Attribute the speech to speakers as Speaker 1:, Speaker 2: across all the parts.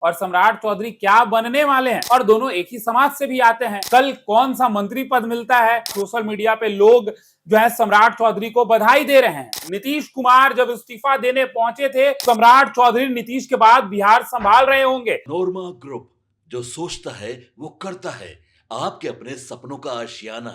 Speaker 1: और सम्राट चौधरी क्या बनने वाले हैं, और दोनों एक ही समाज से भी आते हैं। कल कौन सा मंत्री पद मिलता है, सोशल मीडिया पे लोग जो है सम्राट चौधरी को बधाई दे रहे हैं। नीतीश कुमार जब इस्तीफा देने पहुंचे थे, सम्राट चौधरी नीतीश के बाद बिहार संभाल रहे होंगे।
Speaker 2: नोरमा ग्रुप, जो सोचता है वो करता है। आपके अपने सपनों का आशियाना।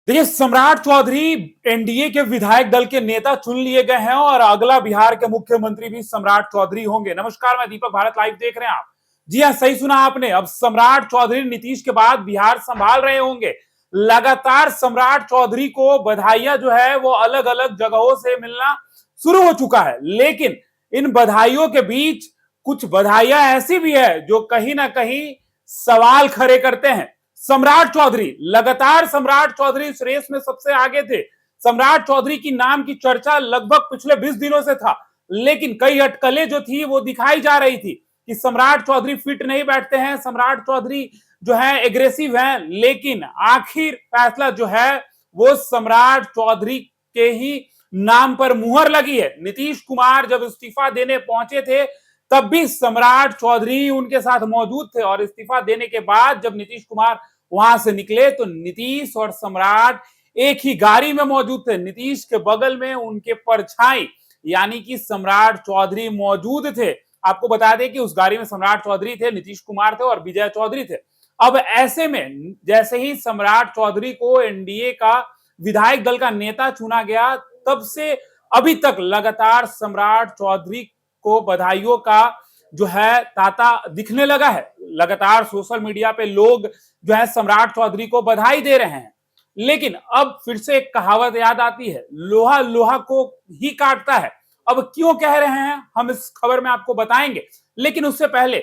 Speaker 1: देखिए, सम्राट चौधरी एनडीए के विधायक दल के नेता चुन लिए गए हैं और अगला बिहार के मुख्यमंत्री भी सम्राट चौधरी होंगे। नमस्कार, मैं दीपक, भारत लाइव देख रहे हैं आप। जी हां, सही सुना आपने। अब सम्राट चौधरी नीतीश के बाद बिहार संभाल रहे होंगे। लगातार सम्राट चौधरी को बधाइयां जो है वो अलग अलग जगहों से मिलना शुरू हो चुका है, लेकिन इन बधाइयों के बीच कुछ बधाइयां ऐसी भी है जो कहीं ना कहीं सवाल खड़े करते हैं। सम्राट चौधरी लगातार सम्राट चौधरी इस रेस में सबसे आगे थे। सम्राट चौधरी की नाम की चर्चा लगभग पिछले 20 दिनों से था, लेकिन कई अटकलें जो थी वो दिखाई जा रही थी कि सम्राट चौधरी फिट नहीं बैठते हैं, सम्राट चौधरी जो है एग्रेसिव हैं, लेकिन आखिर फैसला जो है वो सम्राट चौधरी के ही नाम पर मुहर लगी है। नीतीश कुमार जब इस्तीफा देने पहुंचे थे तब भी सम्राट चौधरी उनके साथ मौजूद थे, और इस्तीफा देने के बाद जब नीतीश कुमार वहां से निकले तो नीतीश और सम्राट एक ही गाड़ी में मौजूद थे। नीतीश के बगल में उनके परछाई यानी कि सम्राट चौधरी मौजूद थे। आपको बता दें कि उस गाड़ी में सम्राट चौधरी थे, नीतीश कुमार थे और विजय चौधरी थे। अब ऐसे में जैसे ही सम्राट चौधरी को एनडीए का विधायक दल का नेता चुना गया, तब से अभी तक लगातार सम्राट चौधरी को बधाइयों का जो है तांता दिखने लगा है। लगातार सोशल मीडिया पे लोग जो है सम्राट चौधरी को बधाई दे रहे हैं, लेकिन अब फिर से एक कहावत याद आती है, लोहा लोहा को ही काटता है। अब क्यों कह रहे हैं हम इस खबर में आपको बताएंगे, लेकिन उससे पहले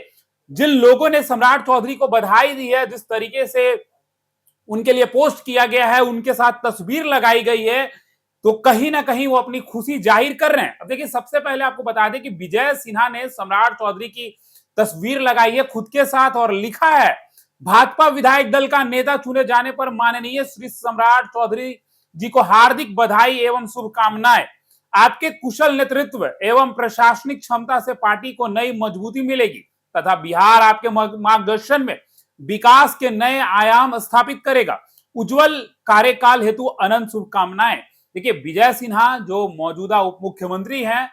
Speaker 1: जिन लोगों ने सम्राट चौधरी को बधाई दी है, जिस तरीके से उनके लिए पोस्ट किया गया है, उनके साथ तस्वीर लगाई गई है, तो कहीं ना कहीं वो अपनी खुशी जाहिर कर रहे हैं। अब देखिए, सबसे पहले आपको बता दें कि विजय सिन्हा ने सम्राट चौधरी की तस्वीर लगाई है खुद के साथ और लिखा है, भाजपा विधायक दल का नेता चुने जाने पर माननीय श्री सम्राट चौधरी जी को हार्दिक बधाई एवं शुभकामनाएं। आपके कुशल नेतृत्व एवं प्रशासनिक क्षमता से पार्टी को नई मजबूती मिलेगी तथा बिहार आपके मार्गदर्शन में विकास के नए आयाम स्थापित करेगा। उज्जवल कार्यकाल हेतु अनंत शुभकामनाएं। देखिए, विजय सिन्हा जो मौजूदा उप मुख्यमंत्री हैं,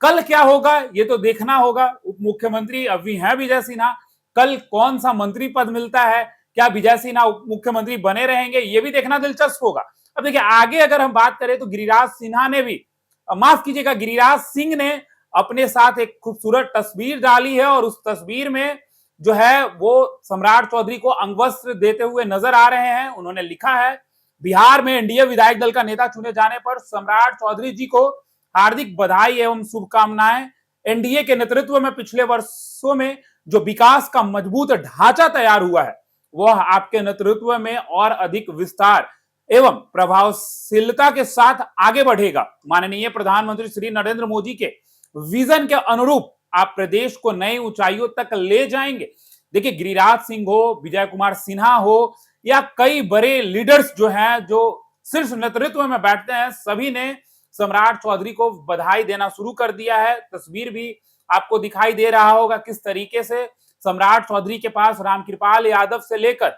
Speaker 1: कल क्या होगा ये तो देखना होगा। उप मुख्यमंत्री अभी हैं विजय सिन्हा, कल कौन सा मंत्री पद मिलता है, क्या विजय सिन्हा उप मुख्यमंत्री बने रहेंगे, ये भी देखना दिलचस्प होगा। अब देखिए, आगे अगर हम बात करें तो गिरिराज सिन्हा ने भी, माफ कीजिएगा, गिरिराज सिंह ने अपने साथ एक खूबसूरत तस्वीर डाली है और उस तस्वीर में जो है वो सम्राट चौधरी को अंगवस्त्र देते हुए नजर आ रहे हैं। उन्होंने लिखा है, बिहार में एनडीए विधायक दल का नेता चुने जाने पर सम्राट चौधरी जी को हार्दिक बधाई एवं शुभकामनाएं। एनडीए के नेतृत्व में पिछले वर्षों में जो विकास का मजबूत ढांचा तैयार हुआ है, वह आपके नेतृत्व में और अधिक विस्तार एवं प्रभावशीलता के साथ आगे बढ़ेगा। माननीय प्रधानमंत्री श्री नरेंद्र मोदी के विजन के अनुरूप आप प्रदेश को नई ऊंचाइयों तक ले जाएंगे। देखिए, गिरिराज सिंह हो, विजय कुमार सिन्हा हो, या कई बड़े लीडर्स जो हैं, जो शीर्ष नेतृत्व में बैठते हैं, सभी ने सम्राट चौधरी को बधाई देना शुरू कर दिया है। तस्वीर भी आपको दिखाई दे रहा होगा किस तरीके से सम्राट चौधरी के पास रामकृपाल यादव से लेकर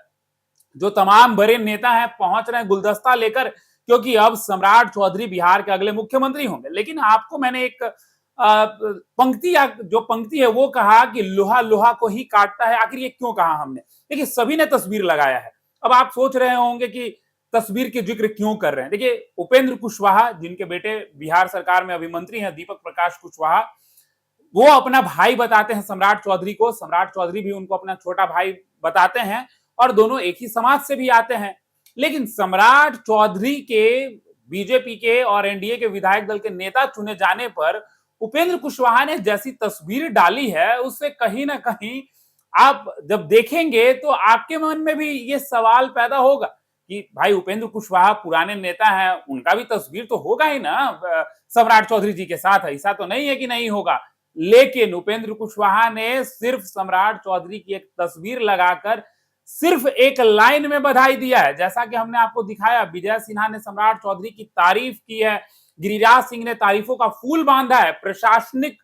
Speaker 1: जो तमाम बड़े नेता हैं पहुंच रहे हैं गुलदस्ता लेकर, क्योंकि अब सम्राट चौधरी बिहार के अगले मुख्यमंत्री होंगे। लेकिन आपको मैंने एक पंक्ति या जो पंक्ति है वो कहा कि लोहा लोहा को ही काटता है, आखिर ये क्यों कहा हमने? देखिए, सभी ने तस्वीर लगाया है। अब आप सोच रहे होंगे कि तस्वीर के जिक्र क्यों कर रहे हैं। देखिए, उपेंद्र कुशवाहा, जिनके बेटे बिहार सरकार में अभिमंत्री हैं, दीपक प्रकाश कुशवाहा, वो अपना भाई बताते हैं सम्राट चौधरी को, सम्राट चौधरी भी उनको अपना छोटा भाई बताते हैं, और दोनों एक ही समाज से भी आते हैं। लेकिन सम्राट चौधरी के बीजेपी के और एनडीए के विधायक दल के नेता चुने जाने पर उपेंद्र कुशवाहा ने जैसी तस्वीर डाली है, उससे कहीं ना कहीं आप जब देखेंगे तो आपके मन में भी ये सवाल पैदा होगा कि भाई, उपेंद्र कुशवाहा पुराने नेता हैं, उनका भी तस्वीर तो होगा ही ना सम्राट चौधरी जी के साथ। ऐसा तो नहीं है कि नहीं होगा, लेकिन उपेंद्र कुशवाहा ने सिर्फ सम्राट चौधरी की एक तस्वीर लगाकर सिर्फ एक लाइन में बधाई दिया है। जैसा कि हमने आपको दिखाया, विजय सिन्हा ने सम्राट चौधरी की तारीफ की है, गिरिराज सिंह ने तारीफों का फूल बांधा है, प्रशासनिक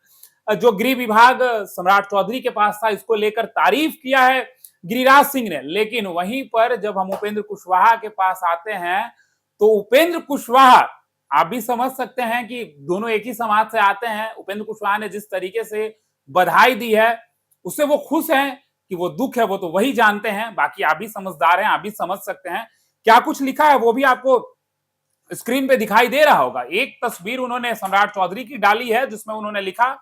Speaker 1: जो गृह विभाग सम्राट चौधरी के पास था, इसको लेकर तारीफ किया है गिरिराज सिंह ने। लेकिन वहीं पर जब हम उपेंद्र कुशवाहा के पास आते हैं तो उपेंद्र कुशवाहा, आप भी समझ सकते हैं कि दोनों एक ही समाज से आते हैं। उपेंद्र कुशवाहा ने जिस तरीके से बधाई दी है उससे वो खुश हैं, कि वो दुख है वो तो वही जानते हैं। बाकी आप भी समझदार हैं, आप भी समझ सकते हैं क्या कुछ लिखा है, वो भी आपको स्क्रीन पे दिखाई दे रहा होगा। एक तस्वीर उन्होंने सम्राट चौधरी की डाली है जिसमें उन्होंने लिखा,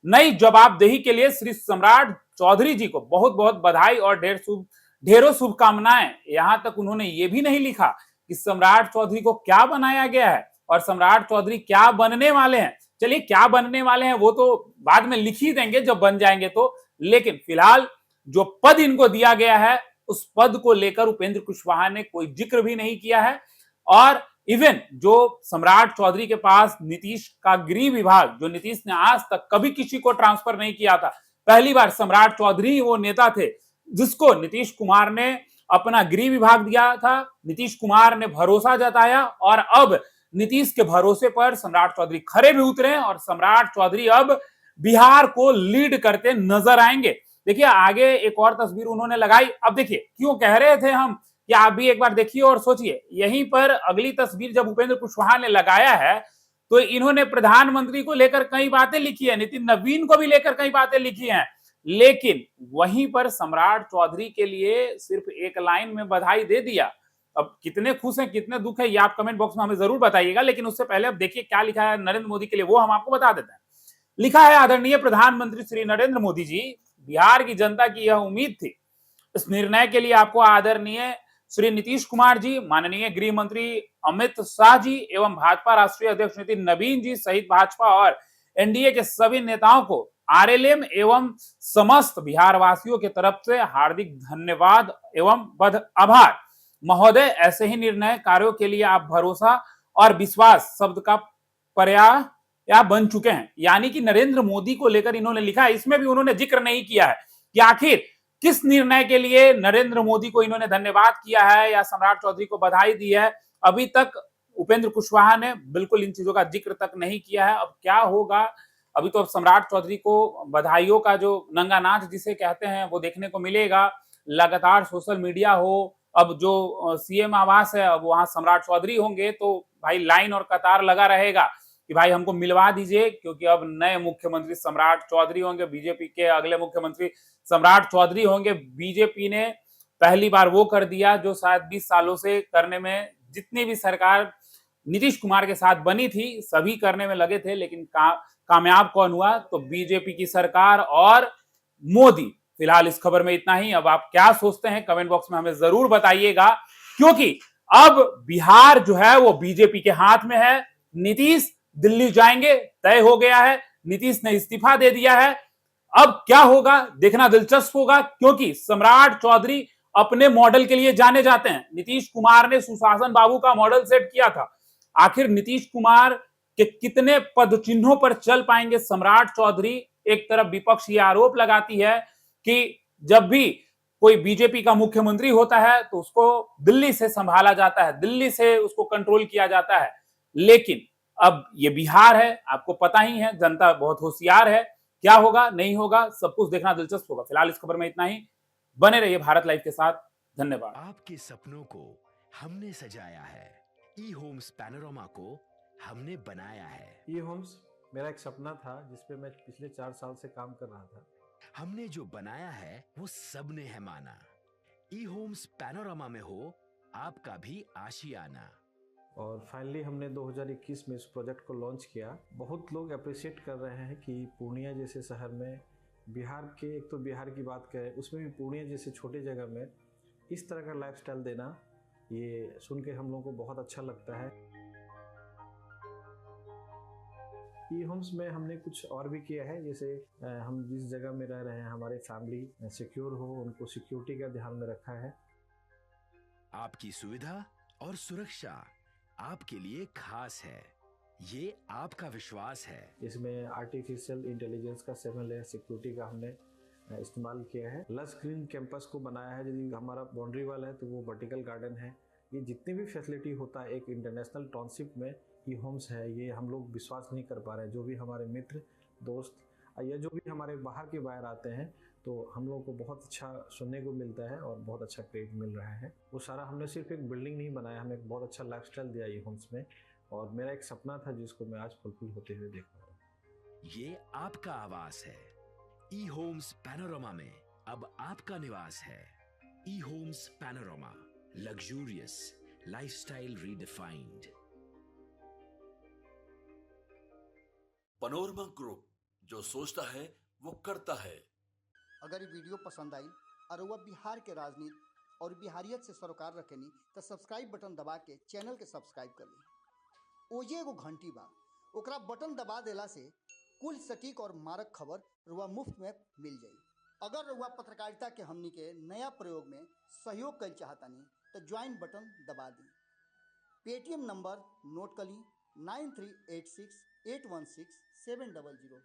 Speaker 1: नई जवाबदेही के लिए श्री सम्राट चौधरी जी को बहुत बहुत बधाई और ढेरों शुभकामनाएं। यहां तक उन्होंने ये भी नहीं लिखा कि सम्राट चौधरी को क्या बनाया गया है और सम्राट चौधरी क्या बनने वाले हैं। चलिए, क्या बनने वाले हैं वो तो बाद में लिख ही देंगे जब बन जाएंगे तो, लेकिन फिलहाल जो पद इनको दिया गया है उस पद को लेकर उपेंद्र कुशवाहा ने कोई जिक्र भी नहीं किया है। और इवन जो सम्राट चौधरी के पास नीतीश का गृह विभाग, जो नीतीश ने आज तक कभी किसी को ट्रांसफर नहीं किया था, पहली बार सम्राट चौधरी वो नेता थे जिसको नीतीश कुमार ने अपना गृह विभाग दिया था। नीतीश कुमार ने भरोसा जताया और अब नीतीश के भरोसे पर सम्राट चौधरी खरे भी उतरे और सम्राट चौधरी अब बिहार को लीड करते नजर आएंगे। देखिए, आगे एक और तस्वीर उन्होंने लगाई। अब देखिए, क्यों कह रहे थे हम कि आप भी एक बार देखिए और सोचिए। यहीं पर अगली तस्वीर जब उपेंद्र कुशवाहा ने लगाया है तो इन्होंने प्रधानमंत्री को लेकर कई बातें लिखी है, नितिन नवीन को भी लेकर कई बातें लिखी हैं, लेकिन वहीं पर सम्राट चौधरी के लिए सिर्फ एक लाइन में बधाई दे दिया। अब कितने खुश हैं कितने दुख है ये आप कमेंट बॉक्स में हमें जरूर बताइएगा, लेकिन उससे पहले अब देखिए क्या लिखा है नरेंद्र मोदी के लिए, वो हम आपको बता देते हैं। लिखा है, आदरणीय प्रधानमंत्री श्री नरेंद्र मोदी जी, बिहार की जनता की यह उम्मीद थी। इस निर्णय के लिए आपको आदरणीय श्री नीतीश कुमार जी, माननीय गृह मंत्री अमित शाह जी एवं भाजपा राष्ट्रीय अध्यक्ष नितिन नवीन जी सहित भाजपा और एनडीए के सभी नेताओं को आरएलएम एवं समस्त बिहार वासियों की तरफ से हार्दिक धन्यवाद एवं आभार। महोदय, ऐसे ही निर्णय कार्यों के लिए आप भरोसा और विश्वास शब्द का पर्याय बन चुके हैं। यानी कि नरेंद्र मोदी को लेकर इन्होंने लिखा है, इसमें भी उन्होंने जिक्र नहीं किया है कि आखिर किस निर्णय के लिए नरेंद्र मोदी को इन्होंने धन्यवाद किया है या सम्राट चौधरी को बधाई दी है। अभी तक उपेंद्र कुशवाहा ने बिल्कुल इन चीजों का जिक्र तक नहीं किया है। अब क्या होगा, अभी तो अब सम्राट चौधरी को बधाइयों का जो नंगा नाच जिसे कहते हैं वो देखने को मिलेगा। लगातार सोशल मीडिया हो, अब जो सीएम आवास है अब वहां सम्राट चौधरी होंगे तो भाई लाइन और कतार लगा रहेगा कि भाई हमको मिलवा दीजिए, क्योंकि अब नए मुख्यमंत्री सम्राट चौधरी होंगे। बीजेपी के अगले मुख्यमंत्री सम्राट चौधरी होंगे। बीजेपी ने पहली बार वो कर दिया जो शायद 20 सालों से करने में, जितनी भी सरकार नीतीश कुमार के साथ बनी थी सभी करने में लगे थे, लेकिन कामयाब कौन हुआ, तो बीजेपी की सरकार और मोदी। फिलहाल इस खबर में इतना ही। अब आप क्या सोचते हैं कमेंट बॉक्स में हमें जरूर बताइएगा, क्योंकि अब बिहार जो है वो बीजेपी के हाथ में है। नीतीश दिल्ली जाएंगे, तय हो गया है। नीतीश ने इस्तीफा दे दिया है। अब क्या होगा देखना दिलचस्प होगा, क्योंकि सम्राट चौधरी अपने मॉडल के लिए जाने जाते हैं। नीतीश कुमार ने सुशासन बाबू का मॉडल सेट किया था। आखिर नीतीश कुमार के कितने पद चिन्हों पर चल पाएंगे सम्राट चौधरी। एक तरफ विपक्ष ये आरोप लगाती है कि जब भी कोई बीजेपी का मुख्यमंत्री होता है तो उसको दिल्ली से संभाला जाता है, दिल्ली से उसको कंट्रोल किया जाता है। लेकिन अब ये बिहार है, आपको पता ही है, जनता बहुत होशियार है। क्या होगा नहीं होगा सब कुछ देखना दिलचस्प होगा। फिलहाल इस खबर में इतना ही। बने रहिए भारत लाइव के साथ। धन्यवाद।
Speaker 3: आपके सपनों को हमने सजाया है, ई होम्स पैनोरामा को हमने बनाया है।
Speaker 4: ई होम्स मेरा एक सपना था जिसपे मैं पिछले 4 साल से काम कर रहा था।
Speaker 3: हमने जो बनाया है वो सबने है माना। ई होम्स पैनोरामा में हो आपका भी आशियाना।
Speaker 4: और फाइनली हमने 2021 में इस प्रोजेक्ट को लॉन्च किया। बहुत लोग अप्रिशिएट कर रहे हैं कि पूर्णिया जैसे शहर में, बिहार के, एक तो बिहार की बात करें उसमें भी पूर्णिया जैसे छोटे जगह में इस तरह का लाइफस्टाइल देना, ये सुन के हम लोगों को बहुत अच्छा लगता है। ई होम्स में हमने कुछ और भी किया है, जैसे हम जिस जगह में रह रहे हैं हमारे फैमिली सिक्योर हो, उनको सिक्योरिटी का ध्यान में रखा है।
Speaker 3: आपकी सुविधा और सुरक्षा आपके लिए खास है, ये आपका विश्वास है।
Speaker 4: इसमें आर्टिफिशियल इंटेलिजेंस का 7 लेयर सिक्योरिटी का हमने इस्तेमाल किया है। लस ग्रीन कैंपस को बनाया है। यदि हमारा बाउंड्री वाल है तो वो वर्टिकल गार्डन है। ये जितनी भी फैसिलिटी होता है एक इंटरनेशनल टाउनशिप में ई होम्स है, ये हम लोग विश्वास नहीं कर पा रहे हैं। जो भी हमारे मित्र दोस्त या जो भी हमारे बाहर के बायर आते हैं तो हम लोगों को बहुत अच्छा सुनने को मिलता है और बहुत अच्छा क्रेडिट मिल रहा है। वो सारा हमने सिर्फ एक बिल्डिंग नहीं बनाया, हमें एक बहुत अच्छा लाइफस्टाइल दिया ये होम्स में, और मेरा एक सपना था जिसको मैं आज फुलफिल होते हुए देख रहा हूँ।
Speaker 3: ये आपका आवास है। ई होम्स पैनोरमा में अब आपका निवास है। E Homes Panorama, luxurious lifestyle redefined.
Speaker 2: Panorama group, जो सोचता है वो करता है।
Speaker 5: अगर ये वीडियो पसंद आई और वह बिहार के राजनीति और बिहारियत से सरोकार रखेनी तो सब्सक्राइब बटन दबा के चैनल के सब्सक्राइब कर ली। ओजे एगो घंटी बा, ओकरा बटन दबा देला से कुल सटीक और मारक खबर रुआ मुफ्त में मिल जाई। अगर रुआ पत्रकारिता के हमनी के नया प्रयोग में सहयोग कर चाहतानी तो ज्वाइन बटन दबा दी। पेटीएम नंबर नोट कर ली 9386816700।